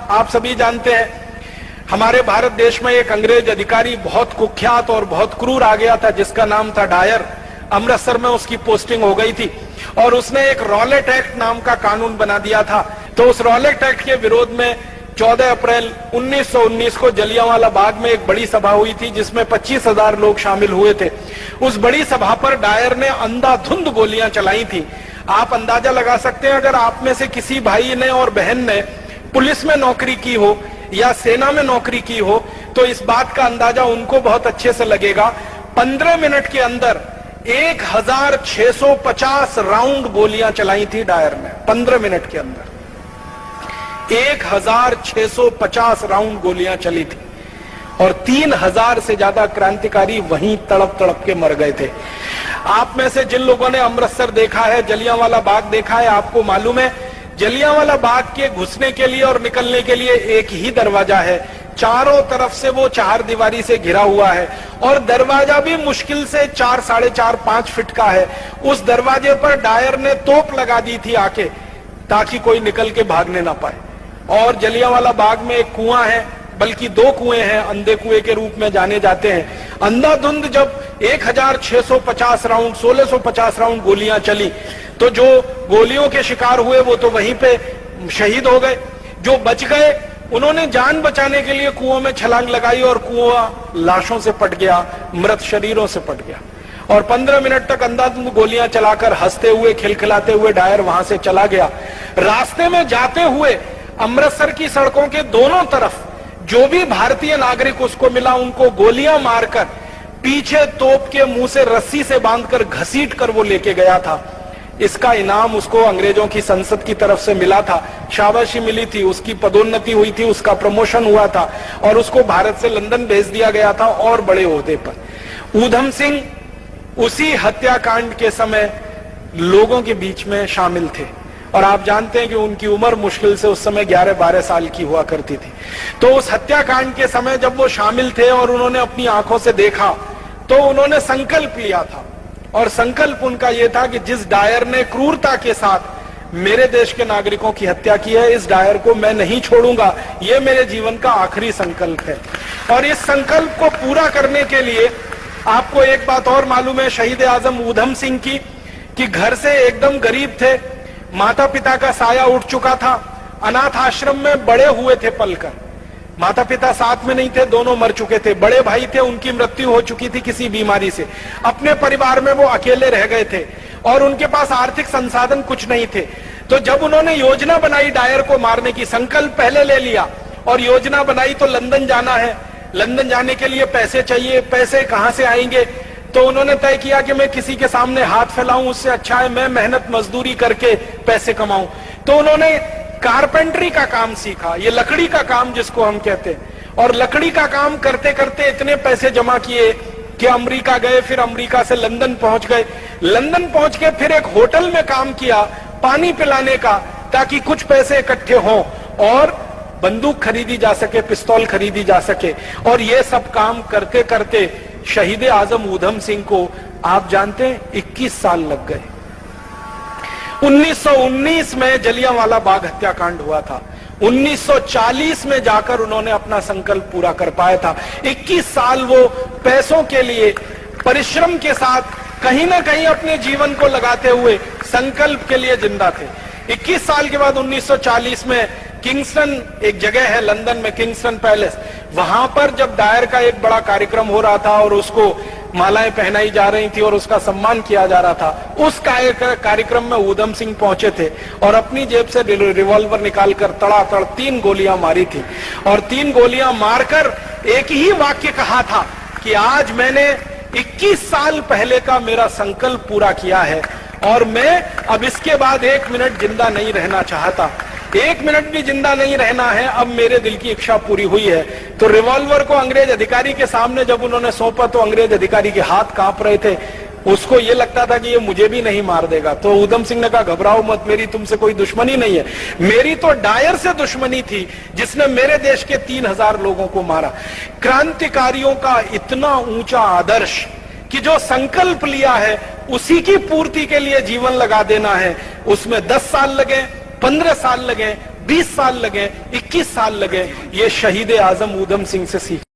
आप सभी जानते हैं हमारे भारत देश में एक अंग्रेज अधिकारी बहुत कुख्यात और बहुत क्रूर आ गया था, जिसका नाम था डायर। अमृतसर में उसकी पोस्टिंग हो गई थी और उसने एक रॉलेट एक्ट नाम का कानून बना दिया था। तो उस रॉलेट एक्ट के विरोध में 14 अप्रैल 1919 को जलियांवाला बाग में एक बड़ी सभा हुई थी, जिसमें 25,000 लोग शामिल हुए थे। उस बड़ी सभा पर डायर ने अंधाधुंध गोलियां चलाई थी। आप अंदाजा लगा सकते हैं, अगर आप में से किसी भाई ने और बहन ने पुलिस में नौकरी की हो या सेना में नौकरी की हो, तो इस बात का अंदाजा उनको बहुत अच्छे से लगेगा। 15 मिनट के अंदर 1650 राउंड गोलियां चलाई थी डायर ने। 15 मिनट के अंदर 1650 राउंड गोलियां चली थी और 3000 से ज्यादा क्रांतिकारी वहीं तड़प तड़प के मर गए थे। आप में से जिन लोगों ने अमृतसर देखा है, जलियांवाला बाग देखा है, आपको मालूम है जलियांवाला बाग के घुसने के लिए और निकलने के लिए एक ही दरवाजा है। चारों तरफ से वो 4 दीवारी से घिरा हुआ है और दरवाजा भी मुश्किल से 4, 4.5, 5 फीट का है। उस दरवाजे पर डायर ने तोप लगा दी थी आके, ताकि कोई निकल के भागने ना पाए। और जलियांवाला बाग में एक कुआं है, बल्कि 2 कुएं हैं, अंधे कुएं के रूप में जाने जाते हैं। अंधाधुंध जब 1650 राउंड गोलियां चली, तो जो गोलियों के शिकार हुए वो तो वहीं पे शहीद हो गए। जो बच गए उन्होंने जान बचाने के लिए कुओं में छलांग लगाई और कुआं लाशों से पट गया, मृत शरीरों से पट गया। और 15 मिनट तक अंधाधुंध गोलियां चलाकर हंसते हुए खिलखिलाते हुए डायर वहां से चला गया। रास्ते में जाते हुए अमृतसर की सड़कों के दोनों तरफ जो भी भारतीय नागरिक उसको मिला, उनको गोलियां मारकर पीछे तोप के मुंह से रस्सी से बांधकर घसीट कर वो लेके गया था। इसका इनाम उसको अंग्रेजों की संसद की तरफ से मिला था, शाबाशी मिली थी, उसकी पदोन्नति हुई थी, उसका प्रमोशन हुआ था और उसको भारत से लंदन भेज दिया गया था और बड़े ओहदे पर। ऊधम सिंह उसी हत्याकांड के समय लोगों के बीच में शामिल थे और आप जानते हैं कि उनकी उम्र मुश्किल से उस समय 11-12 साल की हुआ करती थी। तो उस हत्याकांड के समय जब वो शामिल थे और उन्होंने अपनी आंखों से देखा, तो उन्होंने संकल्प लिया था और संकल्प उनका यह था कि जिस डायर ने क्रूरता के साथ मेरे देश के नागरिकों की हत्या की है, इस डायर को मैं नहीं छोड़ूंगा। यह मेरे जीवन का आखिरी संकल्प है। और इस संकल्प को पूरा करने के लिए आपको एक बात और मालूम है शहीद आजम ऊधम सिंह की, कि घर से एकदम गरीब थे, माता पिता का साया उठ चुका था, अनाथ आश्रम में बड़े हुए थे पलकर। माता पिता साथ में नहीं थे, दोनों मर चुके थे। बड़े भाई थे, उनकी मृत्यु हो चुकी थी किसी बीमारी से। अपने परिवार में वो अकेले रह गए थे और उनके पास आर्थिक संसाधन कुछ नहीं थे। तो जब उन्होंने योजना बनाई डायर को मारने की, संकल्प पहले ले लिया और योजना बनाई, तो लंदन जाना है, लंदन जाने के लिए पैसे चाहिए, पैसे कहां से आएंगे? तो उन्होंने तय किया कि मैं किसी के सामने हाथ फैलाऊं, उससे अच्छा है मैं मेहनत मजदूरी करके पैसे कमाऊं। तो उन्होंने कारपेंटरी का काम सीखा, ये लकड़ी का काम जिसको हम कहते हैं, और लकड़ी का काम करते करते इतने पैसे जमा किए कि अमेरिका गए, फिर अमेरिका से लंदन पहुंच गए। लंदन पहुंच के फिर एक होटल में काम किया पानी पिलाने का, ताकि कुछ पैसे इकट्ठे हों और बंदूक खरीदी जा सके, पिस्तौल खरीदी जा सके। और ये सब काम करते करते शहीद आजम ऊधम सिंह को आप जानते हैं 21 साल लग गए। 1919 में जलियांवाला बाग हत्याकांड हुआ था, 1940 में जाकर उन्होंने अपना संकल्प पूरा कर पाया था। 21 साल वो पैसों के लिए परिश्रम के साथ कहीं ना कहीं अपने जीवन को लगाते हुए संकल्प के लिए जिंदा थे। 21 साल के बाद 1940 में किंगस्टन एक जगह है लंदन में, किंगस्टन पैलेस, वहां पर जब डायर का एक बड़ा कार्यक्रम हो रहा था और उसको मालाएं पहनाई जा रही थी और उसका सम्मान किया जा रहा था, उस कार्यक्रम में ऊधम सिंह पहुंचे थे और अपनी जेब से रिवॉल्वर निकालकर तड़ातड़ 3 गोलियां मारी थी। और 3 गोलियां मारकर एक ही वाक्य कहा था कि आज मैंने 21 साल पहले का मेरा संकल्प पूरा किया है और मैं अब इसके बाद 1 मिनट जिंदा नहीं रहना चाहता, 1 मिनट भी जिंदा नहीं रहना है, अब मेरे दिल की इच्छा पूरी हुई है। तो रिवॉल्वर को अंग्रेज अधिकारी के सामने जब उन्होंने सौंपा, तो अंग्रेज अधिकारी के हाथ कांप रहे थे, उसको ये लगता था कि ये मुझे भी नहीं मार देगा। तो ऊधम सिंह ने कहा घबराओ मत, मेरी तुमसे कोई दुश्मनी नहीं है, मेरी तो डायर से दुश्मनी थी जिसने मेरे देश के 3000 लोगों को मारा। क्रांतिकारियों का इतना ऊंचा आदर्श कि जो संकल्प लिया है उसी की पूर्ति के लिए जीवन लगा देना है, उसमें 10 साल लगे, 15 साल लगे, 20 साल लगे, 21 साल लगे, ये शहीद आजम ऊधम सिंह से सीख।